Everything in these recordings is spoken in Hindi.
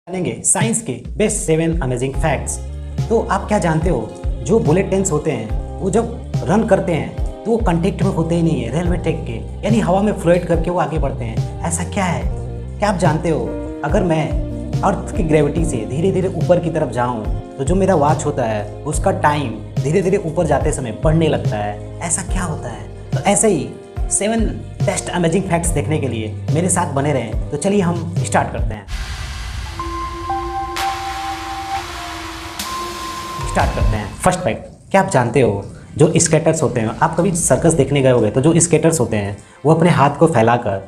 जानेंगे साइंस के बेस्ट 7 अमेजिंग फैक्ट्स। तो आप क्या जानते हो, जो बुलेट ट्रेन्स होते हैं वो जब रन करते हैं तो वो कंटेक्ट में होते ही नहीं है रेलवे ट्रैक के, यानी हवा में फ्लोट करके वो आगे बढ़ते हैं। ऐसा क्या है, क्या आप जानते हो? अगर मैं अर्थ की ग्रेविटी से धीरे धीरे ऊपर की तरफ जाऊं तो जो मेरा वॉच होता है उसका टाइम धीरे धीरे ऊपर जाते समय बढ़ने लगता है। ऐसा क्या होता है? तो ऐसे ही 7 बेस्ट अमेजिंग फैक्ट्स देखने के लिए मेरे साथ बने रहें। तो चलिए हम स्टार्ट करते हैं। फर्स्ट फैक्ट, क्या आप जानते हो जो स्केटर्स होते हैं, आप कभी सर्कस देखने गए होंगे तो जो स्केटर्स होते हैं वो अपने हाथ को फैलाकर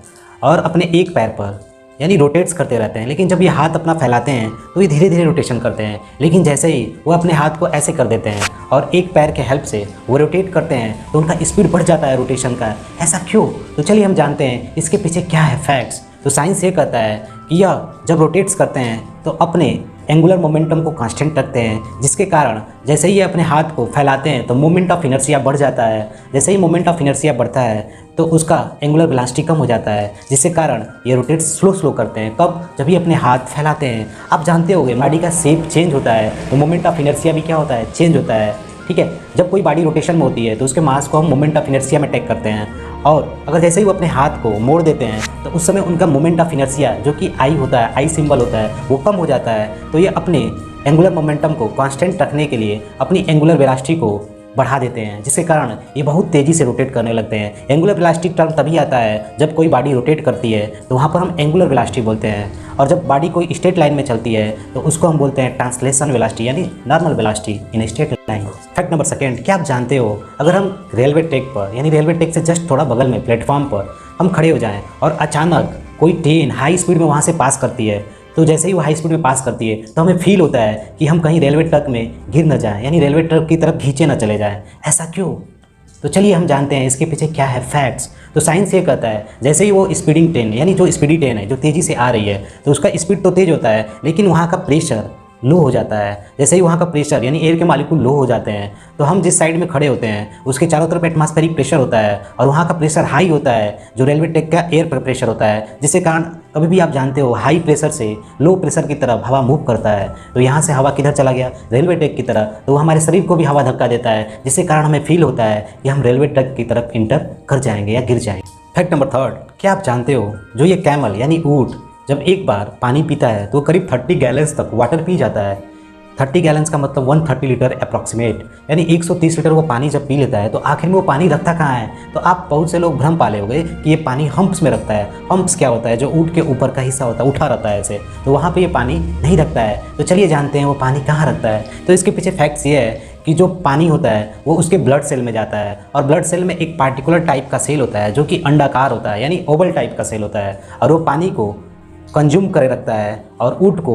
और अपने एक पैर पर यानी रोटेट्स करते रहते हैं। लेकिन जब ये हाथ अपना फैलाते हैं तो ये धीरे धीरे रोटेशन करते हैं, लेकिन जैसे ही वो अपने हाथ को ऐसे कर देते हैं और एक पैर के हेल्प से वो रोटेट करते हैं तो उनका स्पीड बढ़ जाता है रोटेशन का। ऐसा क्यों? तो चलिए हम जानते हैं इसके पीछे क्या है फैक्ट्स। तो साइंस ये कहता है कि यह जब रोटेट्स करते हैं तो अपने एंगुलर मोमेंटम को कांस्टेंट रखते हैं, जिसके कारण जैसे ही ये अपने हाथ को फैलाते हैं तो मोमेंट ऑफ इनर्शिया बढ़ जाता है। जैसे ही मोमेंट ऑफ इनर्शिया बढ़ता है तो उसका एंगुलर वेलोसिटी कम हो जाता है, जिसके कारण ये रोटेट स्लो करते हैं। कब? जब ये अपने हाथ फैलाते हैं। आप जानते होंगे बॉडी का शेप चेंज होता है तो मोमेंट ऑफ इनर्शिया भी क्या होता है? चेंज होता है। ठीक है, जब कोई बॉडी रोटेशन में होती है तो उसके मास को हम मोमेंट ऑफ इनर्शिया में टेक करते हैं, और अगर जैसे ही वो अपने हाथ को मोड़ देते हैं तो उस समय उनका मोमेंट ऑफ इनर्शिया जो कि आई होता है, आई सिंबल होता है, वो कम हो जाता है। तो ये अपने एंगुलर मोमेंटम को कांस्टेंट रखने के लिए अपनी एंगुलर वेलोसिटी को बढ़ा देते हैं, जिसके कारण ये बहुत तेज़ी से रोटेट करने लगते हैं। एंगुलर वेलोसिटी टर्म तभी आता है जब कोई बॉडी रोटेट करती है तो वहाँ पर हम एंगुलर वेलोसिटी बोलते हैं, और जब बॉडी कोई स्ट्रेट लाइन में चलती है तो उसको हम बोलते हैं ट्रांसलेशन वेलोसिटी यानी normal velocity in straight line. Fact number 2, क्या आप जानते हो अगर हम रेलवे ट्रैक पर यानी रेलवे ट्रैक से जस्ट थोड़ा बगल में प्लेटफॉर्म पर हम खड़े हो जाएं और अचानक कोई ट्रेन हाई स्पीड में वहाँ से पास करती है, तो जैसे ही वो हाई स्पीड में पास करती है तो हमें फील होता है कि हम कहीं रेलवे ट्रैक में गिर न जाएं, यानी रेलवे ट्रैक की तरफ खींचे न चले जाएं। ऐसा क्यों? तो चलिए हम जानते हैं इसके पीछे क्या है फैक्ट्स। तो साइंस ये कहता है जैसे ही वो स्पीडिंग ट्रेन यानी जो स्पीडी ट्रेन है जो तेज़ी से आ रही है तो उसका स्पीड तो तेज़ होता है, लेकिन वहाँ का प्रेशर लो हो जाता है। जैसे ही वहाँ का प्रेशर यानी एयर के मालिक्यूल लो हो जाते हैं तो हम जिस साइड में खड़े होते हैं उसके चारों तरफ एटमॉस्फेरिक प्रेशर होता है और वहाँ का प्रेशर हाई होता है जो रेलवे ट्रैक का एयर प्रेशर होता है, जिसके कारण कभी भी आप जानते हो हाई प्रेशर से लो प्रेशर की तरफ हवा मूव करता है। तो यहाँ से हवा किधर चला गया? रेलवे ट्रैक की तरह। तो वो हमारे शरीर को भी हवा धक्का देता है, जिसके कारण हमें फील होता है कि हम रेलवे ट्रैक की तरफ इंटर कर जाएंगे या गिर जाएंगे। फैक्ट नंबर 3, क्या आप जानते हो जो ये कैमल यानी ऊंट जब एक बार पानी पीता है तो करीब 30 गैलन्स तक वाटर पी जाता है। 30 गैलन्स का मतलब 130 लीटर अप्रॉक्सीमेट, यानी 130 लीटर वो पानी जब पी लेता है तो आखिर में वो पानी रखता कहाँ है? तो आप बहुत से लोग भ्रम पाले होंगे कि ये पानी हम्प्स में रखता है। हम्प्स क्या होता है? जो ऊँट के ऊपर का हिस्सा होता है, उठा रहता है ऐसे, तो वहाँ पे ये पानी नहीं रखता है। तो चलिए जानते हैं वो पानी कहाँ रखता है। तो इसके पीछे फैक्ट्स ये है कि जो पानी होता है वो उसके ब्लड सेल में जाता है, और ब्लड सेल में एक पार्टिकुलर टाइप का सेल होता है जो कि अंडाकार होता है यानी ओवल टाइप का सेल होता है, और वो पानी को कंज्यूम करे रखता है और ऊँट को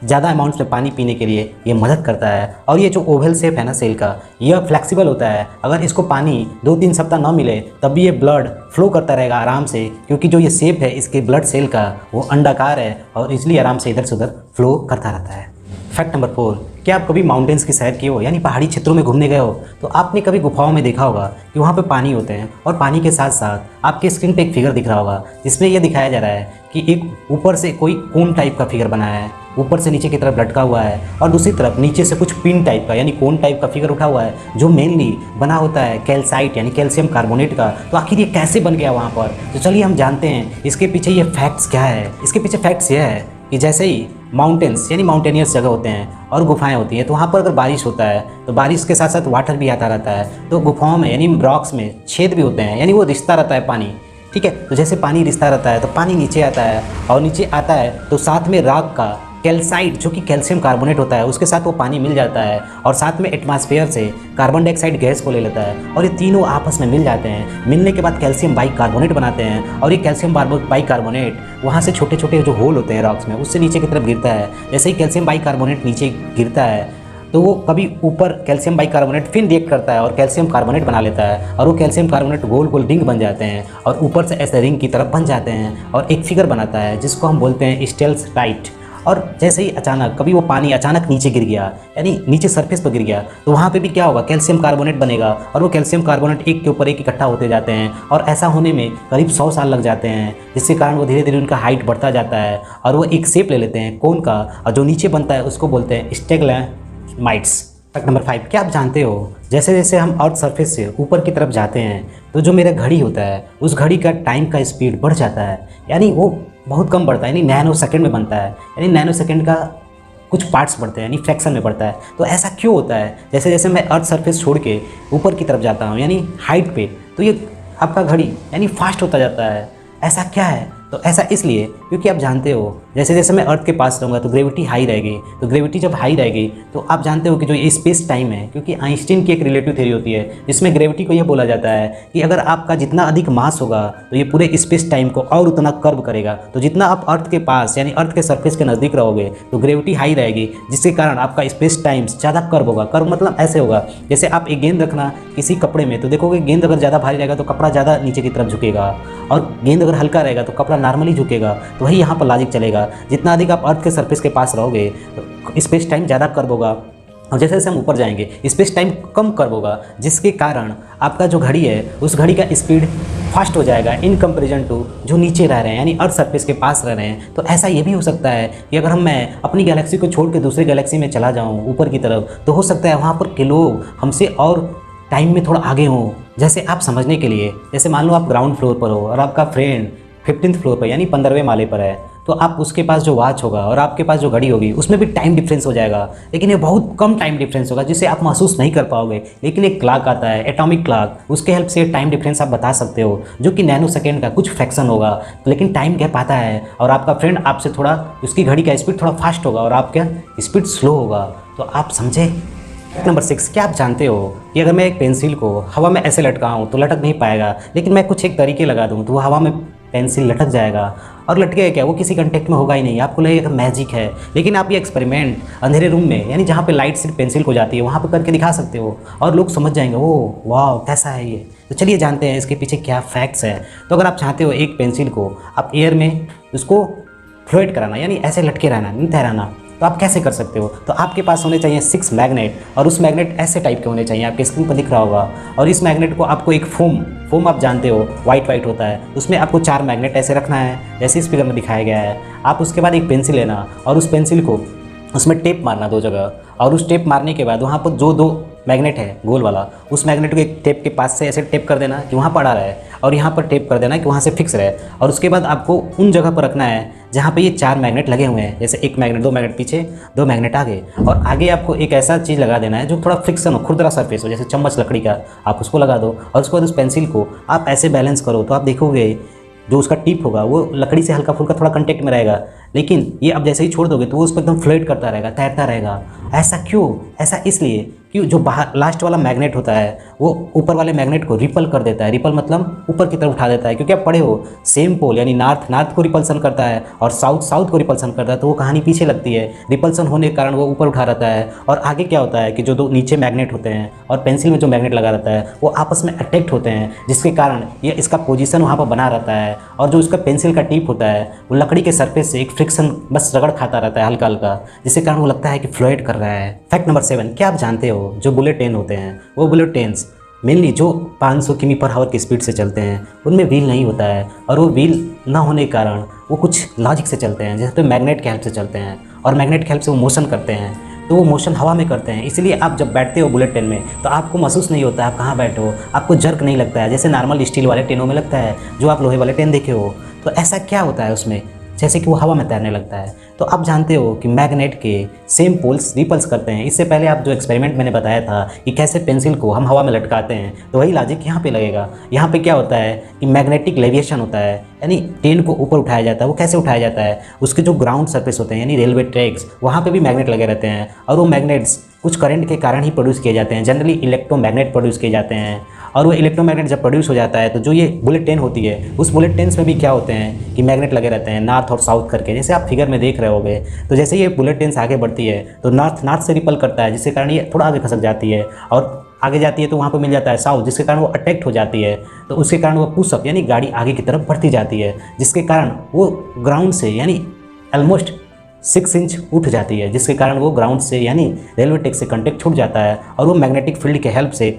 ज़्यादा अमाउंट्स में पानी पीने के लिए ये मदद करता है। और ये जो ओवल शेप है ना सेल का, यह फ्लेक्सिबल होता है। अगर इसको पानी 2-3 सप्ताह ना मिले तब भी ये ब्लड फ्लो करता रहेगा आराम से, क्योंकि जो ये शेप है इसके ब्लड सेल का वो अंडाकार है और इसलिए आराम से इधर से उधर फ्लो करता रहता है। फैक्ट नंबर 4, क्या आप कभी माउंटेन्स की सैर किए हो यानी पहाड़ी क्षेत्रों में घूमने गए हो? तो आपने कभी गुफाओं में देखा होगा कि वहाँ पे पानी होते हैं, और पानी के साथ साथ आपके स्क्रीन पे एक फिगर दिख रहा होगा जिसमें यह दिखाया जा रहा है कि एक ऊपर से कोई कोन टाइप का फिगर बनाया है, ऊपर से नीचे की तरफ लटका हुआ है, और दूसरी तरफ नीचे से कुछ पिन टाइप का यानी कोन टाइप का फिगर उठा हुआ है जो मेनली बना होता है कैल्साइट यानी कैल्शियम कार्बोनेट का। तो आखिर ये कैसे बन गया वहाँ पर? तो चलिए हम जानते हैं इसके पीछे ये फैक्ट्स क्या है। इसके पीछे फैक्ट्स ये है कि जैसे ही माउंटेन्स यानी माउंटेनियस जगह होते हैं और गुफाएं होती हैं तो वहाँ पर अगर बारिश होता है तो बारिश के साथ साथ वाटर भी आता रहता है, तो गुफाओं में यानी रॉक्स में छेद भी होते हैं, यानी वो रिश्ता रहता है पानी। ठीक है, तो जैसे पानी रिश्ता रहता है तो पानी नीचे आता है, और नीचे आता है तो साथ में रॉक का कैल्साइट जो कि कैल्शियम कार्बोनेट होता है उसके साथ वो पानी मिल जाता है, और साथ में एटमॉस्फेयर से कार्बन डाइऑक्साइड गैस को ले लेता है, और ये तीनों आपस में मिल जाते हैं। मिलने के बाद कैल्शियम बाइकार्बोनेट बनाते हैं, और ये कैल्शियम बाइकार्बोनेट वहाँ से छोटे छोटे जो होल होते हैं रॉक्स में उससे नीचे की तरफ गिरता है। जैसे ही कैल्शियम बाइकार्बोनेट नीचे गिरता है तो वो कभी ऊपर कैल्शियम बाइकार्बोनेट फिर रिएक्ट करता है और कैल्शियम कार्बोनेट बना लेता है, और वो कैल्शियम कार्बोनेट गोल गोल रिंग बन जाते हैं और ऊपर से ऐसे रिंग की तरफ बन जाते हैं और एक फिगर बनाता है जिसको हम बोलते हैं स्टेल्स टाइट। और जैसे ही अचानक कभी वो पानी अचानक नीचे गिर गया, यानी नीचे सरफेस पर गिर गया, तो वहाँ पे भी क्या होगा, कैल्शियम कार्बोनेट बनेगा और वो कैल्शियम कार्बोनेट एक के ऊपर एक इकट्ठा होते जाते हैं और ऐसा होने में करीब 100 साल लग जाते हैं, जिसके कारण वो धीरे धीरे उनका हाइट बढ़ता जाता है और वो एक शेप ले लेते हैं कोन का, और जो नीचे बनता है उसको बोलते हैं स्टेगमाइट्स। फैक्ट नंबर 5, क्या आप जानते हो जैसे जैसे हम अर्थ सरफेस से ऊपर की तरफ जाते हैं तो जो मेरा घड़ी होता है उस घड़ी का टाइम का स्पीड बढ़ जाता है, यानी वो बहुत कम बढ़ता है, यानी नैनो सेकंड में बनता है, यानी नैनो सेकंड का कुछ पार्ट्स बढ़ते हैं, यानी फ्रैक्शन में बढ़ता है। तो ऐसा क्यों होता है, जैसे जैसे मैं अर्थ सरफेस छोड़ के ऊपर की तरफ जाता हूँ यानी हाइट पे, तो ये आपका घड़ी यानी फास्ट होता जाता है। ऐसा क्या है, तो ऐसा इसलिए क्योंकि आप जानते हो जैसे जैसे मैं अर्थ के पास रहूँगा तो ग्रेविटी हाई रहेगी, तो ग्रेविटी जब हाई रहेगी तो आप जानते हो कि जो ये स्पेस टाइम है, क्योंकि आइंस्टीन की एक रिलेटिव थ्योरी होती है जिसमें ग्रेविटी को यह बोला जाता है कि अगर आपका जितना अधिक मास होगा तो ये पूरे स्पेस टाइम को और उतना कर्व करेगा। तो जितना आप अर्थ के पास यानी अर्थ के सरफेस के नज़दीक रहोगे तो ग्रेविटी हाई रहेगी, जिसके कारण आपका स्पेस टाइम ज़्यादा कर्व होगा। कर्व मतलब ऐसे होगा जैसे आप एक गेंद रखना किसी कपड़े में, तो देखोगे गेंद अगर ज़्यादा भारी रहेगा तो कपड़ा ज़्यादा नीचे की तरफ झुकेगा, और गेंद अगर हल्का रहेगा तो कपड़ा नॉर्मली झुकेगा। तो वही यहाँ पर लॉजिक चलेगा, जितना अधिक आप अर्थ के सरफेस के पास रहोगे तो स्पेस टाइम ज़्यादा कर्व होगा, और जैसे जैसे हम ऊपर जाएंगे स्पेस टाइम कम कर्व होगा, जिसके कारण आपका जो घड़ी है उस घड़ी का स्पीड फास्ट हो जाएगा इन कंपैरिजन टू जो नीचे रह रहे हैं यानी अर्थ सरफेस के पास रह रहे हैं। तो ऐसा ये भी हो सकता है कि अगर मैं अपनी गैलेक्सी को छोड़ के दूसरी गैलेक्सी में चला जाऊँ ऊपर की तरफ, तो हो सकता है वहाँ पर के लोग हमसे और टाइम में थोड़ा आगे हों। जैसे आप समझने के लिए, जैसे मान लो आप ग्राउंड फ्लोर पर हो और आपका फ्रेंड 15th फ्लोर पर यानी 15वें माले पर है, तो आप उसके पास जो वॉच होगा और आपके पास जो घड़ी होगी उसमें भी टाइम डिफरेंस हो जाएगा, लेकिन ये बहुत कम टाइम डिफरेंस होगा जिसे आप महसूस नहीं कर पाओगे। लेकिन एक क्लॉक आता है एटॉमिक क्लॉक, उसके हेल्प से टाइम डिफरेंस आप बता सकते हो, जो कि नैनो सेकेंड का कुछ फ्रैक्शन होगा, लेकिन टाइम गैप आता है और आपका फ्रेंड आपसे थोड़ा, उसकी घड़ी का स्पीड थोड़ा फास्ट होगा और आपका स्पीड स्लो होगा। तो आप समझे। फैक्ट नंबर 6, क्या आप जानते हो कि अगर मैं एक पेंसिल को हवा में ऐसे लटकाऊं तो लटक नहीं पाएगा, लेकिन मैं कुछ एक तरीके लगा दूं तो वो हवा में पेंसिल लटक जाएगा। और लटकेगा क्या, वो किसी कंटेक्ट में होगा ही नहीं, आपको लगेगा मैजिक है। लेकिन आप ये एक्सपेरिमेंट अंधेरे रूम में यानी जहाँ पे लाइट सिर्फ पेंसिल को जाती है वहाँ पे करके दिखा सकते हो और लोग समझ जाएंगे ओ वाह कैसा है ये। तो चलिए जानते हैं इसके पीछे क्या फैक्ट्स हैं। तो अगर आप चाहते हो एक पेंसिल को आप एयर में उसको फ्लोट कराना यानी ऐसे लटके रहना, नहीं तैराना, तो आप कैसे कर सकते हो। तो आपके पास होने चाहिए 6 मैग्नेट, और उस मैग्नेट ऐसे टाइप के होने चाहिए, आपके स्क्रीन पर दिख रहा होगा। और इस मैग्नेट को आपको एक फोम आप जानते हो वाइट होता है, उसमें आपको 4 मैग्नेट ऐसे रखना है जैसे इस फिगर में दिखाया गया है। आप उसके बाद एक पेंसिल लेना और उस पेंसिल को उसमें टेप मारना 2 जगह, और उस टेप मारने के बाद वहाँ पर जो 2 मैग्नेट है गोल वाला, उस मैग्नेट को एक टेप के पास से ऐसे टेप कर देना कि वहाँ पड़ा रहे, और यहाँ पर टेप कर देना कि वहाँ से फिक्स रहे। और उसके बाद आपको उन जगह पर रखना है जहाँ पे ये 4 मैग्नेट लगे हुए हैं, जैसे एक मैग्नेट 2 मैग्नेट पीछे 2 मैग्नेट आगे, और आगे आपको एक ऐसा चीज़ लगा देना है जो थोड़ा फ्रिक्शन हो, खुरदरा सरफेस हो, जैसे चम्मच लकड़ी का, आप उसको लगा दो। और उसके बाद उस पेंसिल को आप ऐसे बैलेंस करो तो आप देखोगे जो उसका टिप होगा वो लकड़ी से हल्का फुल्का थोड़ा कांटेक्ट में रहेगा, लेकिन ये अब जैसे ही छोड़ दोगे तो वो उस पर एकदम फ्लोट करता रहेगा, तैरता रहेगा। ऐसा क्यों, ऐसा इसलिए कि जो बाहर लास्ट वाला मैग्नेट होता है वो ऊपर वाले मैग्नेट को रिपल कर देता है। रिपल मतलब ऊपर की तरफ उठा देता है, क्योंकि आप पढ़े हो सेम पोल यानी नॉर्थ को रिपल्सन करता है और साउथ को रिपल्सन करता है, तो वो कहानी पीछे लगती है। रिपल्सन होने के कारण वो ऊपर उठा रहता है, और आगे क्या होता है कि जो 2 नीचे मैग्नेट होते हैं और पेंसिल में जो मैग्नेट लगा रहता है वो आपस में अट्रैक्ट होते हैं, जिसके कारण ये इसका पोजीशन वहाँ पर बना रहता है। और जो उसका पेंसिल का टिप होता है वो लकड़ी के सरफेस से एक फ्रिक्शन बस रगड़ खाता रहता है हल्का हल्का, जिसके कारण वो लगता है कि फ्लोट कर रहा है। फैक्ट नंबर 7, क्या आप जानते हो जो बुलेट ट्रेन होते हैं वो बुलेट ट्रेन्स मेनली जो 500 किमी पर आवर की स्पीड से चलते हैं उनमें व्हील नहीं होता है, और वो व्हील ना होने के कारण वो कुछ लॉजिक से चलते हैं, जैसे तो मैग्नेट के हेल्प से चलते हैं, और मैग्नेट के हेल्प से वो मोशन करते हैं, तो वो मोशन हवा में करते हैं। इसलिए आप जब बैठते हो बुलेट ट्रेन में तो आपको महसूस नहीं होता आप कहाँ बैठे हो, आपको जर्क नहीं लगता है जैसे नॉर्मल स्टील वाले ट्रेनों में लगता है, जो आप लोहे वाले ट्रेन देखे हो। तो ऐसा क्या होता है उसमें, जैसे कि वो हवा में तैरने लगता है। तो आप जानते हो कि मैग्नेट के सेम पोल्स रिपल्स करते हैं। इससे पहले आप जो एक्सपेरिमेंट मैंने बताया था कि कैसे पेंसिल को हम हवा में लटकाते हैं, तो वही लॉजिक यहाँ पे लगेगा। यहाँ पे क्या होता है कि मैग्नेटिक लेविएशन होता है, यानी ट्रेन को ऊपर उठाया जाता है। वो कैसे उठाया जाता है, उसके जो ग्राउंड सरफेस होते हैं यानी रेलवे ट्रैक्स, वहाँ पे भी मैग्नेट लगे रहते हैं, और वो मैग्नेट्स कुछ करंट के कारण ही प्रोड्यूस किए जाते हैं, जनरली इलेक्ट्रोमैग्नेट प्रोड्यूस किए जाते हैं। और वो इलेक्ट्रोमैग्नेट जब प्रोड्यूस हो जाता है तो जो ये बुलेट ट्रेन होती है उस बुलेट ट्रेन्स में भी क्या होते हैं कि मैग्नेट लगे रहते हैं नॉर्थ और साउथ करके, जैसे आप फिगर में देख रहे होगे। तो जैसे ये बुलेट ट्रेन्स आगे बढ़ती है तो नॉर्थ से रिपल करता है, जिसके कारण ये थोड़ा आगे खसक जाती है, और आगे जाती है तो वहाँ पर मिल जाता है साउथ, जिसके कारण वो अटैक्ट हो जाती है। तो उसके कारण वो पुशअप यानी गाड़ी आगे की तरफ बढ़ती जाती है, जिसके कारण वो ग्राउंड से यानी ऑलमोस्ट 6 इंच उठ जाती है, जिसके कारण वो ग्राउंड से यानी रेलवे ट्रैक से कॉन्टेक्ट छूट जाता है और वो मैग्नेटिक फील्ड के हेल्प से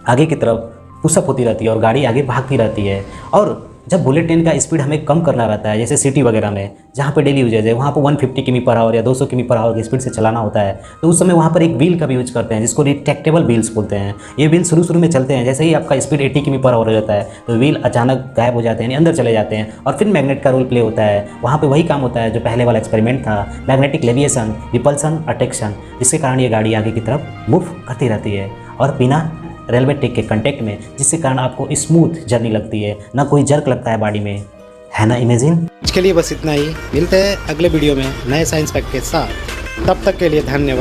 आगे की तरफ पुशअप होती रहती है और गाड़ी आगे भागती रहती है। और जब बुलेट ट्रेन का स्पीड हमें कम करना रहता है, जैसे सिटी वगैरह में जहाँ पे डेली यूजेज है, वहाँ पर 150 किमी पर आवर या 200 किमी पर आवर की स्पीड से चलाना होता है, तो उस समय वहाँ पर एक व्हील का भी यूज करते हैं, जिसको रिट्रैक्टेबल व्हील्स बोलते हैं। ये व्हील शुरू में चलते हैं, जैसे ही आपका स्पीड 80 किमी पर आवर हो जाता है तो व्हील अचानक गायब हो जाते हैं, यानी अंदर चले जाते हैं और फिर मैग्नेट का रोल प्ले होता है। वहाँ पर वही काम होता है जो पहले वाला एक्सपेरिमेंट था, मैग्नेटिक लेविएशन, रिपल्सन, अट्रैक्शन, जिसके कारण ये गाड़ी आगे की तरफ मूव करती रहती है और बिना रेलवे ट्रैक के कांटेक्ट में, जिसके कारण आपको स्मूथ जर्नी लगती है, ना कोई जर्क लगता है बॉडी में, है ना इमेजिन। आज के लिए बस इतना ही, मिलते हैं अगले वीडियो में नए साइंस फैक्ट के साथ। तब तक के लिए धन्यवाद।